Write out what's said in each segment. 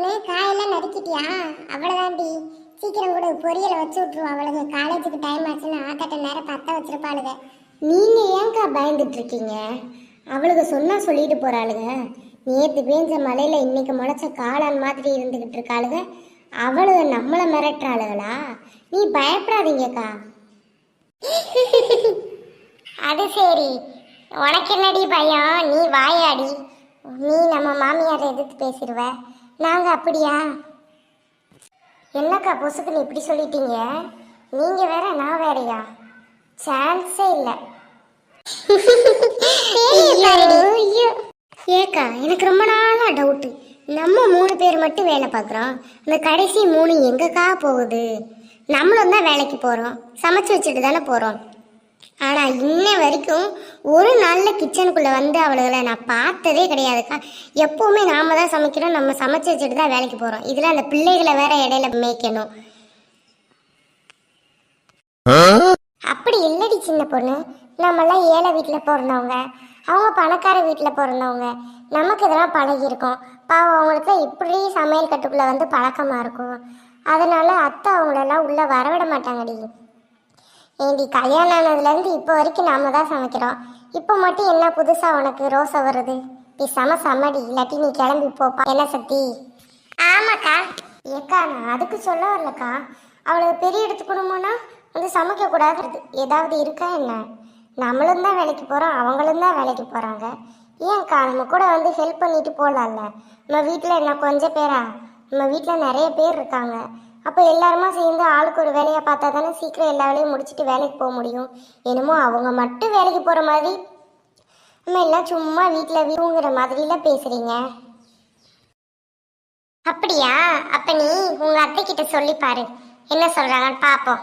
பொண்ணு காயெல்லாம் நறுக்கிட்டியா? அவ்வளவுதான்டி, சீக்கிரம் கூட பொரியலை வச்சு விட்டுருவோம். அவளுக்கு காலேஜுக்கு டைம் ஆச்சுன்னு ஆத்தாட்ட நேரம் பத்த வச்சிருப்பாளுங்க. நீங்க ஏங்கா பயந்துட்டு இருக்கீங்க? அவளுக்கு சொன்னா சொல்லிட்டு போறாளுங்க. நேத்து பேஞ்ச மலையில இன்னைக்கு முளைச்ச காளான் மாதிரி இருந்துகிட்டு இருக்காளுங்க. அவளுக நம்மளை மிரட்டுறாளுகளா? நீ பயப்படாதீங்கக்கா. அது சரி, உனக்கு என்னடி பயம்? நீ வாயாடி. நீ நம்ம மாமியாரை எதிர்த்து பேசிடுவ, நாங்க அப்படியா? என்னக்கா பொசுக்குன்னு இப்படி சொல்லிட்டீங்க? நீங்க வேற நான் வேறயா? சான்ஸே இல்லை. ஏக்கா, எனக்கு ரொம்ப நாளா டவுட்டு. நம்ம 3 பேர் மட்டும் வேலை பார்க்குறோம், இந்த கடைசி 3 எங்கக்கா போகுது? நம்மளும் தான் வேலைக்கு போகிறோம், சமைச்சு வச்சுட்டு தானே போகிறோம். ஆனால் இன்ன வரைக்கும் ஒரு நாளில் கிச்சனுக்குள்ளே வந்து அவளுகளை நான் பார்த்ததே கிடையாதுக்கா. எப்போவுமே நாம தான் சமைக்கிறோம், நம்ம சமைச்சு வச்சுட்டு தான் வேலைக்கு போகிறோம். இதில் அந்த பிள்ளைகளை வேற இடையில மேய்க்கணும். அப்படி இல்லடி சின்ன பொண்ணு, நம்மெல்லாம் ஏழை வீட்டில் பிறந்தவங்க, அவங்க பணக்கார வீட்டில் பிறந்தவங்க. நமக்கு இதெல்லாம் பழகிருக்கோம். பாவம், அவங்களுக்கு இப்படி சமையல் கட்டுக்குள்ளே வந்து பழக்கமாக இருக்கும். அதனால அத்தை அவங்களெல்லாம் உள்ளே வரவிட மாட்டாங்கடி. ஏண்டி, கல்யாணம் ஆனதுலேருந்து இப்போ வரைக்கும் நாம தான் சமைக்கிறோம். இப்போ மட்டும் என்ன புதுசாக உனக்கு ரோசை வருது? நீ சமடி, இல்லாட்டி நீ கிளம்பி போப்பா. என்ன சக்தி? ஆமாக்கா. ஏக்கா, நான் அதுக்கு சொல்ல வரலக்கா. அவளுக்கு பெரிய இடத்து குடும்பம்னா வந்து சமைக்கக்கூடாது ஏதாவது இருக்கா என்ன? நம்மளும் தான் வேலைக்கு போகிறோம், அவங்களும் தான் வேலைக்கு போகிறாங்க. ஏன்க்கா நம்ம கூட வந்து ஹெல்ப் பண்ணிட்டு போகலாம்ல? நம்ம வீட்டில் என்ன கொஞ்சம் பேரா? நம்ம வீட்டில் நிறைய பேர் இருக்காங்க. அப்போ எல்லாருமா சேர்ந்து ஆளுக்கு ஒரு வேலையை பார்த்தா தானே சீக்கிரம் எல்லா வேலையும் முடிச்சுட்டு வேலைக்கு போக முடியும். என்னமோ அவங்க மட்டும் வேலைக்கு போகிற மாதிரி, நம்ம எல்லாம் சும்மா வீட்டில் தூங்குற மாதிரிலாம் பேசுகிறீங்க. அப்படியா? அப்போ நீ உங்கள் அத்தைக்கிட்ட சொல்லிப்பாரு, என்ன சொல்கிறாங்கன்னு பார்ப்போம்.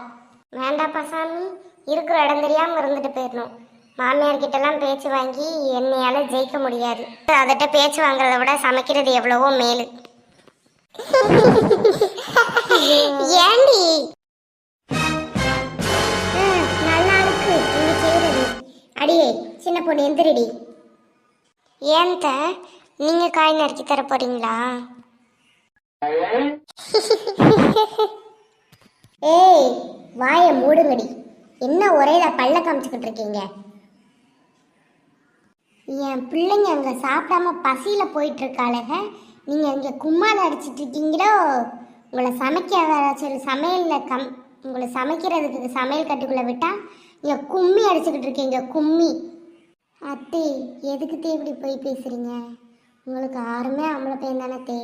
வேண்டாப்பா சாமி, இருக்கிற இடம் தெரியாமல் இருந்துட்டு போயிடணும். மாமியார்கிட்டலாம் பேச்சு வாங்கி என்னையால் ஜெயிக்க முடியாது. அதட்ட பேச்சு வாங்குறத விட சமைக்கிறது எவ்வளவோ மேலு. ஏண்டி நல்லா இருக்கு நீங்க செய்யறது. அடியே சின்ன பொண்ணு, எந்திரடி. ஏன்ட்ட நீங்க காய் நறுக்கி தர போறீங்களா? ஏய், வாயை மூடுங்கடி. என்ன ஒரேல பல்ல காமிச்சுக்கிட்டு இருக்கீங்க? என் பிள்ளைங்க அங்கே சாப்பிடாம பசியில் போயிட்டு இருக்காளுக, நீங்கள் இங்கே கும்மால் அடிச்சிட்டு இருக்கீங்களோ? உங்களை சமைக்க வர சொல்லி சமையலில் உங்களை சமைக்கிறதுக்கு சமையல் கட்டுக்குள்ளே விட்டால் இங்கே கும்மி அடிச்சுக்கிட்டு இருக்கீங்க, கும்மி. அத்தே, எதுக்கு தே இப்படி போய் பேசுகிறீங்க? உங்களுக்கு யாருமே ஆம்பளை பையன் தானே தே,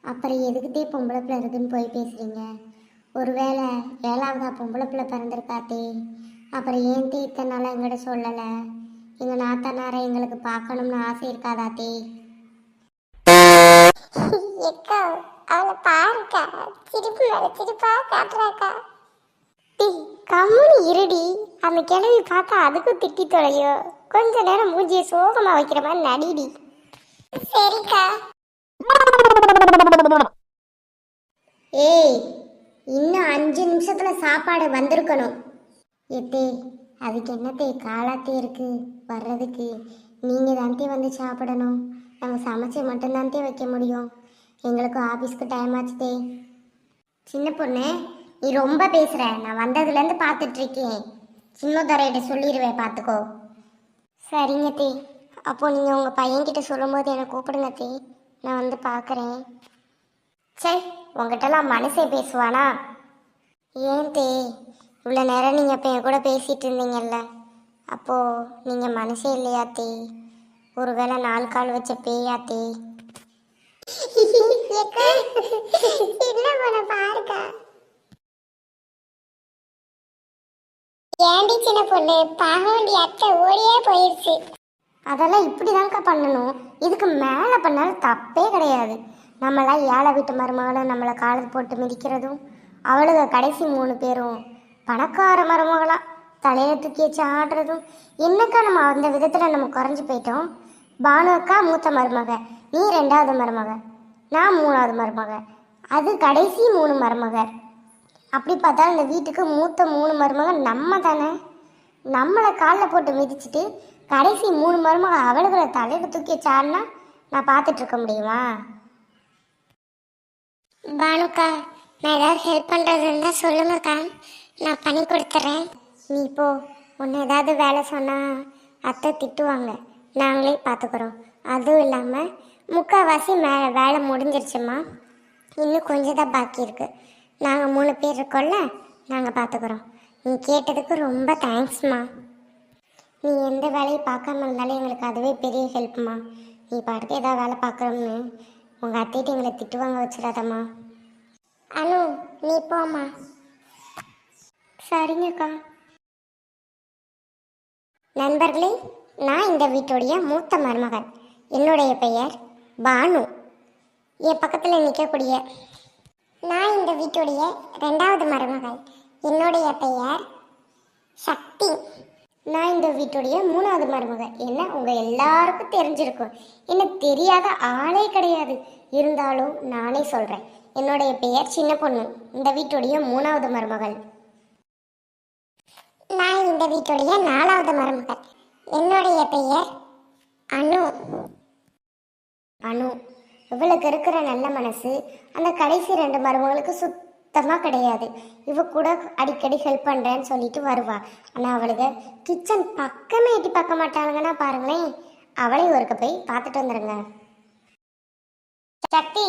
அப்புறம் எதுக்கு தே பொம்பளை பிள்ளை இருக்குன்னு போய் பேசுகிறீங்க? ஒருவேளை 7ஆவதா பொம்பளை பிள்ளை பிறந்திருக்காத்தே, அப்புறம் ஏன் தே இத்தனை நாளாக எங்கிட்ட சொல்லலை? எங்கள் நாத்தனாரை எங்களுக்கு பார்க்கணும்னு ஆசை இருக்காதாத்தே? எக்கா, அவளை பாருக்கா, சிரிப்பு மேல சிரிப்பா காட்டுறாக்கா. கம்முனு இருடி. அந்த கிழவி பார்த்தா அதுக்கும் திட்டி தொலையோ. கொஞ்ச நேரம் மூஞ்சியை சோகமாக வைக்கிற மாதிரி நடிடி. சரிக்கா. ஏய், இன்னும் 5 நிமிஷத்துல சாப்பாடு வந்திருக்கணும். எத்தே, அதுக்கு என்னத்தே காலாத்தே இருக்கு வர்றதுக்கு? நீங்கள் தான்த்தே வந்து சாப்பிடணும். நாங்கள் சமைச்சு மட்டும்தான்த்தே வைக்க முடியும். எங்களுக்கு ஆஃபீஸ்க்கு டைம் ஆச்சுதே. சின்ன பொண்ணு, நீ ரொம்ப பேசுகிற. நான் வந்ததுலேருந்து பார்த்துட்ருக்கேன். சின்னதுரையிட்ட சொல்லிடுவேன், பார்த்துக்கோ. சரிங்க தே. அப்போது நீங்கள் உங்கள் பையன்கிட்ட சொல்லும்போது என்னை கூப்பிடுங்க தே, நான் வந்து பார்க்குறேன். சரி, உங்ககிட்டலாம் மனசே பேசுவானா? ஏன் தே, இவ்வளோ நேரம் நீங்கள் இப்போ என் கூட பேசிகிட்டு இருந்தீங்கல்ல, அப்போது நீங்கள் மனசே இல்லையா தே? ஒருவேளை 4 கால் வச்ச பேயா தே? ஏண்டி சின்ன பொண்ணு, பார்க்க வேண்டிய அத்தை ஓடியே போயிடுச்சு. அதெல்லாம் இப்படி தான்க்கா பண்ணணும். இதுக்கு மேலே பண்ணாலும் தப்பே கிடையாது. நம்மளாம் ஏழை வீட்டு மருமகளும் நம்மளை காலத்து போட்டு மிதிக்கிறதும், அவளுக்கு கடைசி 3 பேரும் பணக்கார மருமகளா தலையை தூக்கி வச்சு ஆடுறதும். என்னக்கா நம்ம அந்த விதத்தில் நம்ம குறைஞ்சி போயிட்டோம்? பானு அக்கா மூத்த மருமக, நீ 2ஆவது மருமக, நான் 3ஆவது மருமக, அது கடைசி 3 மருமக. அப்படி பார்த்தா இந்த வீட்டுக்கு மூத்த 3 மருமக நம்ம தானே. நம்மளை காலில் போட்டு மிதிச்சுட்டு கடைசி 3 மருமக அவளுகளை தலையில் தூக்கி வச்சாருன்னா நான் பார்த்துட்டு இருக்க முடியுமா? பானுக்கா, நான் ஏதாவது ஹெல்ப் பண்ணுறது இருந்தால் சொல்லுங்கக்கா, நான் பண்ணி கொடுத்துட்றேன். நீ போ, உன்னை ஏதாவது வேலை சொன்னால் அத்தை திட்டுவாங்க, நாங்களே பார்த்துக்குறோம். அதுவும் இல்லாமல் முக்கால்வாசி வேலை முடிஞ்சிருச்சுமா, இன்னும் கொஞ்சம் தான் பாக்கி இருக்குது. நாங்கள் 3 பேர் இருக்கோம்ல, நாங்கள் பார்த்துக்குறோம். நீ கேட்டதுக்கு ரொம்ப தேங்க்ஸ்மா. நீ எந்த வேலையும் பார்க்காம இருந்தாலும் எங்களுக்கு அதுவே பெரிய ஹெல்ப்மா. நீ பாட்டுக்கு ஏதாவது வேலை பார்க்குறோம்னு உங்கள் அத்தைகிட்ட எங்களை திட்டுவாங்க வச்சிடாதம்மா. அனு, நீ போம்மா. சரிங்கக்கா. நண்பர்களே, நான் இந்த வீட்டுடைய மூத்த மருமகள். என்னுடைய பெயர் பானு. என் பக்கத்தில் நிற்கக்கூடிய நான் இந்த வீட்டுடைய 2வது மருமகள். என்னுடைய பெயர் சக்தி. நான் இந்த வீட்டுடைய 3வது மருமகள். என்ன உங்கள் எல்லாருக்கும் தெரிஞ்சிருக்கும், என்ன தெரியாத ஆளே கிடையாது. இருந்தாலும் நானே சொல்கிறேன், என்னுடைய பெயர் சின்ன பொண்ணு. இந்த வீட்டுடைய 3வது மருமகள். நான் இந்த வீட்டுடைய 4வது மருமகள். என்னுடைய பெயர் அனு. அனு, இவளுக்கு இருக்கிற நல்ல மனசு அந்த கடைசி 2 மருமகளுக்கு சுத்தமாக கிடையாது. இவ கூட அடிக்கடி ஹெல்ப் பண்ணுறேன்னு சொல்லிட்டு வருவா. ஆனால் அவளுக்கு கிச்சன் பக்கமே எட்டி பார்க்க மாட்டாளுங்கன்னா பாருங்களேன். அவளையும் ஒருக்க போய் பார்த்துட்டு வந்துடுங்க. சக்தி,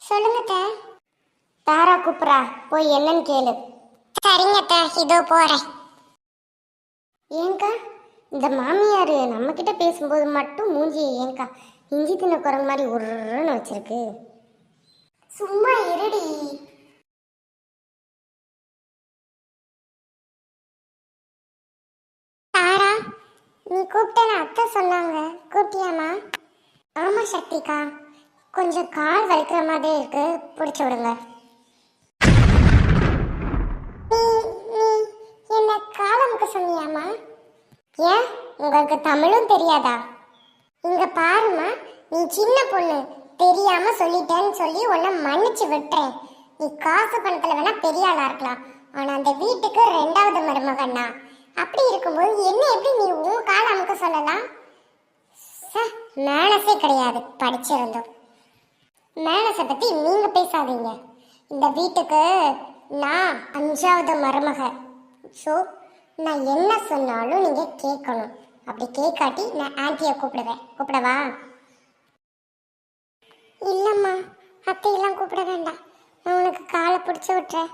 சொல்லுங்க. தாரா கூப்பிட்றா, போய் என்னன்னு கேளு. சரிங்க, இதோ போகிறேன். ஏங்கா, இந்த மாமியார் நம்மக்கிட்ட பேசும்போது மட்டும் மூஞ்சி ஏங்கா இஞ்சி தின்ன குரங்கு மாதிரி உருன்னு வச்சிருக்கு. சும்மா இருடி. தாரா, நீ கூப்பிட்டேன்னு அத்தை சொன்னாங்க, கூப்பிட்டியாமா? ஆமாம் சக்திக்கா, கொஞ்சம் கால் வலிக்கிற மாதிரி இருக்கு, பிடிச்சி விடுங்க. நீ நீ என்ன காலமுக்கு சொன்னியாமா? ஏன் உங்களுக்கு தமிழும் தெரியாதா? இங்க பாருமா, நீ சின்ன பொண்ணு, தெரியாம சொல்லிட்டேன்னு சொல்லி உன்னை மன்னிச்சு விட்டுறேன். நீ காசு பணத்துல வேணா பெரிய ஆளா இருக்கலாம், ஆனா அந்த வீட்டுக்கு 2வது மருமகன்னா. அப்படி இருக்கும்போது என்ன எப்படி நீ உன் கால அமுக்க சொல்லலாம்? மேனஸே கிடையாது, படிச்சிருந்தோம். மேனஸை பத்தி நீங்க பேசாதீங்க. இந்த வீட்டுக்கு நான் 5வது மருமக. ஸோ நான் என்ன சொன்னாலும் நீங்க கேட்கணும். அப்படி கேட்காட்டி நான் ஆன்ட்டியை கூப்பிடுவேன். கூப்பிடவா? இல்லைம்மா, அத்தையெல்லாம் கூப்பிட வேண்டாம். நான் உனக்கு காலை பிடிச்சி விட்டுறேன்.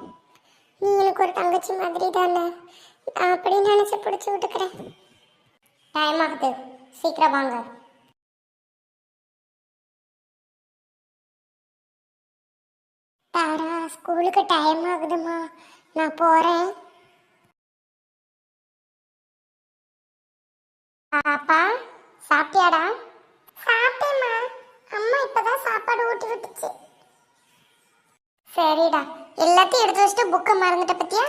நீ எனக்கு ஒரு தங்கச்சி மாதிரி தானே, நான் அப்படி நினச்சி பிடிச்சி விட்டுக்கிறேன். டைம் ஆகுது, சீக்கிரம் வாங்க. தாரா, ஸ்கூலுக்கு டைம் ஆகுதுமா, நான் போகிறேன். பாப்பா, சாப்பிட்டியாடா? சாப்பிட்டேம்மா, அம்மா இப்பதான் சாப்பாடு ஊட்டி விட்டுச்சு. சரிடா, எல்லாத்தையும் எடுத்து வச்சுட்டு புக்கை மறந்துட்ட பத்தியா?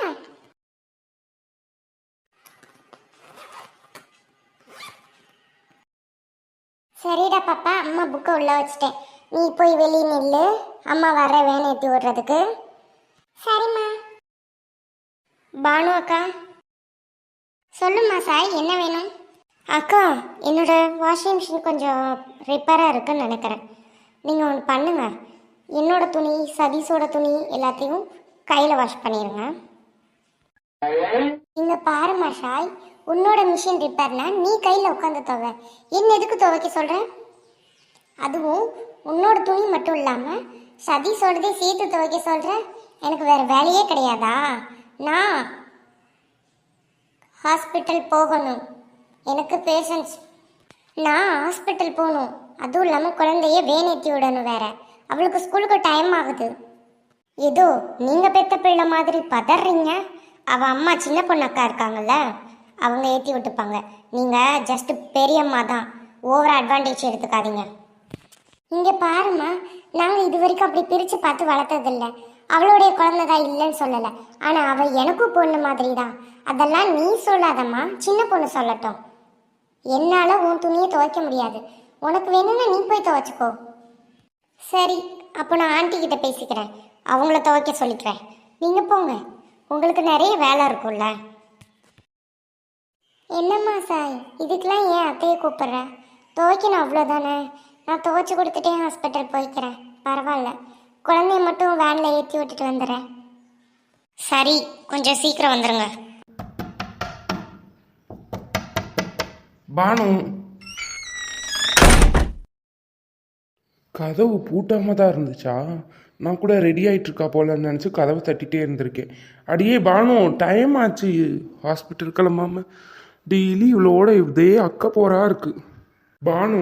சரிடா பாப்பா, அம்மா புக்கை உள்ள வச்சுட்டேன். நீ போய் வெளியே நில்லு, அம்மா வர வேனை ஏற்றி விடுறதுக்கு. சரிம்மா. பானு அக்கா. சொல்லுமா சாய், என்ன வேணும்? அக்கா, என்னோட வாஷிங் மிஷின் கொஞ்சம் ரிப்பேராக இருக்குன்னு நினைக்கிறேன். நீங்கள் ஒன்று பண்ணுங்க, என்னோட துணி சதீஷோட துணி எல்லாத்தையும் கையில் வாஷ் பண்ணிடுங்க. இங்கே பாருமா ஷாய், உன்னோட மிஷின் ரிப்பேர்னா நீ கையில் உட்காந்து துவை, என்ன எதுக்கு துவைக்க சொல்கிறேன்? அதுவும் உன்னோட துணி மட்டும் இல்லாமல் சதீஷோடதே சேர்த்து துவைக்க சொல்கிறேன். எனக்கு வேறு வேலையே கிடையாதா? நான் ஹாஸ்பிட்டல் போகணும், எனக்கு பேஷன்ஸ். நான் ஹாஸ்பிட்டல் போகணும், அதுவும் இல்லாமல் குழந்தைய வேனேற்றி விடணும் வேற. அவளுக்கு ஸ்கூலுக்கு டைம் ஆகுது. ஏதோ நீங்கள் பெத்த பிள்ளை மாதிரி பதறீங்க. அவள் அம்மா சின்ன பொண்ணு அக்கா இருக்காங்கல்ல, அவங்க ஏற்றி விட்டுப்பாங்க. நீங்கள் ஜஸ்ட் பெரியம்மா தான், ஓவர் அட்வான்டேஜ் எடுத்துக்காதீங்க. இங்கே பாருமா, நாங்கள் இது வரைக்கும் அப்படி பிரித்து பார்த்து வளர்த்ததில்லை. அவளுடைய குழந்தை தான் இல்லைன்னு சொல்லலை, ஆனால் அவள் எனக்கும் பொண்ணு மாதிரி தான். அதெல்லாம் நீ சொல்லாதம்மா, சின்ன பொண்ணு சொல்லட்டும். என்னால் உன் துணியை துவைக்க முடியாது, உனக்கு வேணும்னா நீ போய் துவைச்சிக்கோ. சரி, அப்போ நான் ஆண்டி கிட்ட பேசிக்கிறேன், அவங்கள துவைக்க சொல்லிக்கிறேன். நீங்கள் போங்க, உங்களுக்கு நிறைய வேலை இருக்கும்ல. என்னம்மா சாய், இதுக்கெல்லாம் ஏன் அத்தையை கூப்பிட்ற? துவைக்கணும் அவ்வளோதானே, நான் துவைச்சி கொடுத்துட்டே ஹாஸ்பிட்டல் போய்க்கிறேன். பரவாயில்ல, குழந்தைய மட்டும் வேனில் ஏற்றி விட்டுட்டு வந்துடுறேன். சரி, கொஞ்சம் சீக்கிரம் வந்துடுங்க. பானு, கதவு பூட்டாம தான் இருந்துச்சா? நான் கூட ரெடி ஆயிட்டு இருக்கா போலன்னு நினச்சி கதவை தட்டிகிட்டே இருந்திருக்கேன். அடியே பானு, டைம் ஆச்சு, ஹாஸ்பிட்டல் கிளம்பாம டெய்லி இவ்வளோட இதே அக்க போரா இருக்கு. பானு,